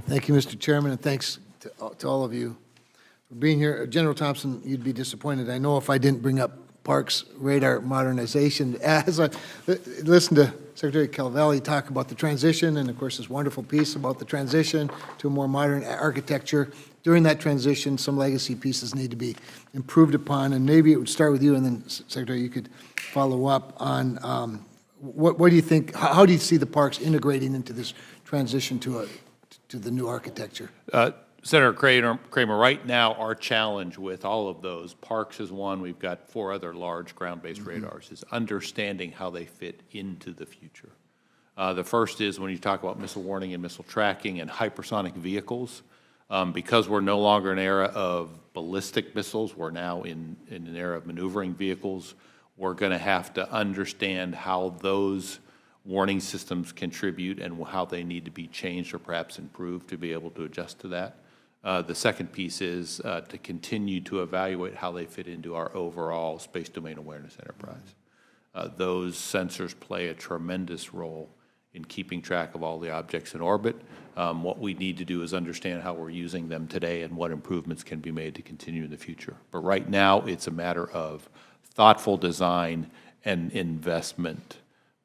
Thank you, Mr. Chairman, and thanks to all of you for being here. General Thompson, you'd be disappointed, I know, if I didn't bring up PARCS radar modernization. As I listened to Secretary Calvelli talk about the transition, and of course this wonderful piece about the transition to a more modern architecture, during that transition, some legacy pieces need to be improved upon, and maybe it would start with you, and then, Secretary, you could follow up on what do you think, how do you see the PARCS integrating into this transition to the new architecture? Senator Cramer, right now our challenge with all of those, PARCS is one, we've got 4 other large ground-based radars, is understanding how they fit into the future. The first is when you talk about missile warning and missile tracking and hypersonic vehicles, because we're no longer in an era of ballistic missiles, we're now in an era of maneuvering vehicles, we're going to have to understand how those warning systems contribute and how they need to be changed or perhaps improved to be able to adjust to that. The second piece is to continue to evaluate how they fit into our overall space domain awareness enterprise. Those sensors play a tremendous role in keeping track of all the objects in orbit. What we need to do is understand how we're using them today and what improvements can be made to continue in the future. But right now, it's a matter of thoughtful design and investment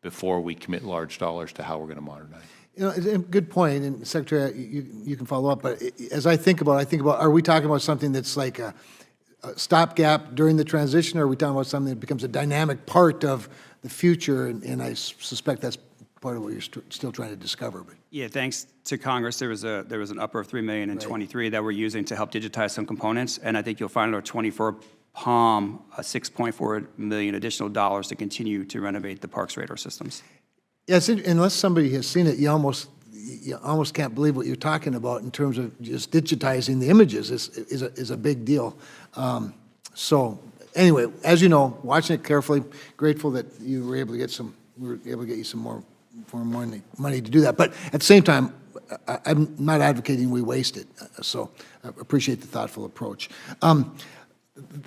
before we commit large dollars to how we're going to modernize. You know, it's a good point, and Secretary, you can follow up, but as I think about, are we talking about something that's like a stopgap during the transition, or are we talking about something that becomes a dynamic part of the future, and I suspect that's part of what you're still trying to discover. But. Yeah, thanks to Congress, there was an upper of $3 million in 23 that we're using to help digitize some components, and I think you'll find in our 24 POM a $6.4 million additional dollars to continue to renovate the PARCS radar systems. Yes, unless somebody has seen it, you almost can't believe what you're talking about in terms of just digitizing the images is a big deal. So anyway, as you know, watching it carefully, grateful that you were able to get you some more money to do that. But at the same time, I'm not advocating we waste it. So I appreciate the thoughtful approach.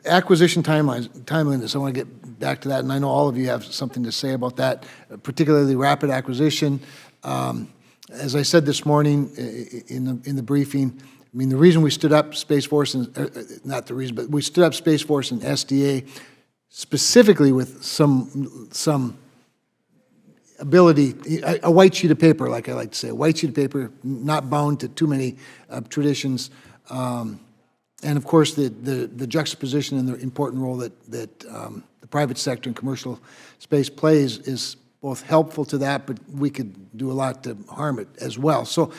Acquisition timeliness, I want to get back to that, and I know all of you have something to say about that, particularly rapid acquisition. As I said this morning in the briefing, I mean, the reason we stood up Space Force, and not the reason, but we stood up Space Force and SDA specifically with some ability, a white sheet of paper, like I like to say, a white sheet of paper, not bound to too many traditions. And of course, the juxtaposition and the important role that the private sector and commercial space plays is both helpful to that, but we could do a lot to harm it as well. So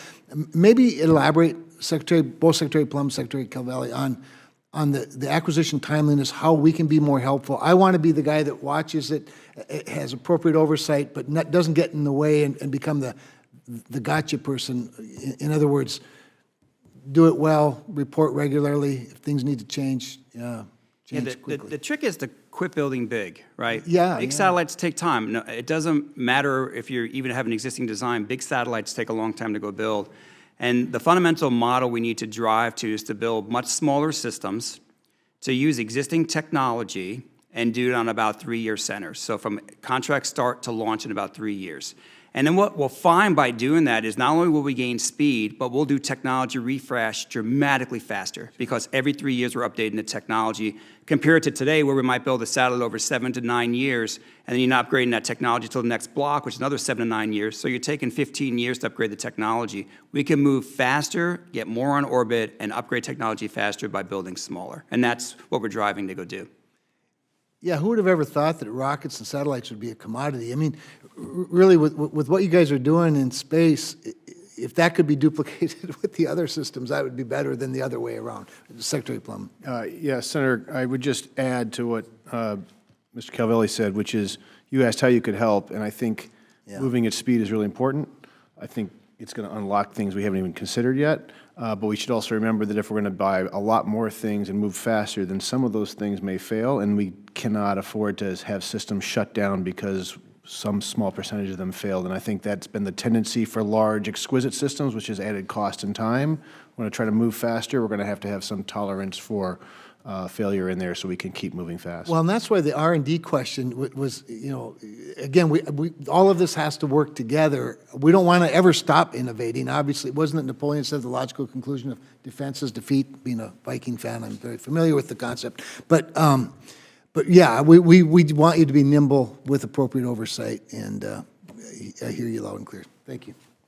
maybe elaborate, both Secretary Plum, Secretary Calvelli, on the acquisition timeliness, how we can be more helpful. I want to be the guy that watches it, has appropriate oversight, but doesn't get in the way and become the gotcha person. In other words, do it well, report regularly. If things need to change, change quickly. The trick is to quit building big, right? Yeah. Big satellites take time. No, it doesn't matter if you even have an existing design. Big satellites take a long time to go build. And the fundamental model we need to drive to is to build much smaller systems, to use existing technology, and do it on about 3-year centers. So from contract start to launch in about 3 years. And then what we'll find by doing that is not only will we gain speed, but we'll do technology refresh dramatically faster, because every 3 years we're updating the technology, compared to today where we might build a satellite over 7 to 9 years, and then you're not upgrading that technology till the next block, which is another 7 to 9 years. So you're taking 15 years to upgrade the technology. We can move faster, get more on orbit, and upgrade technology faster by building smaller. And that's what we're driving to go do. Yeah, who would have ever thought that rockets and satellites would be a commodity? I mean, really, with what you guys are doing in space, if that could be duplicated with the other systems, that would be better than the other way around. Secretary Plum. Yes, Senator, I would just add to what Mr. Calvelli said, which is you asked how you could help, and I think moving at speed is really important. I think it's going to unlock things we haven't even considered yet. But we should also remember that if we're going to buy a lot more things and move faster, then some of those things may fail, and we cannot afford to have systems shut down because some small percentage of them failed. And I think that's been the tendency for large, exquisite systems, which has added cost and time. We're going to try to move faster. We're going to have some tolerance for failure in there so we can keep moving fast. Well, and that's why the R&D question was, you know, again, all of this has to work together. We don't want to ever stop innovating. Obviously, wasn't it Napoleon said the logical conclusion of defense is defeat? Being a Viking fan, I'm very familiar with the concept. But yeah, we want you to be nimble with appropriate oversight, and I hear you loud and clear. Thank you.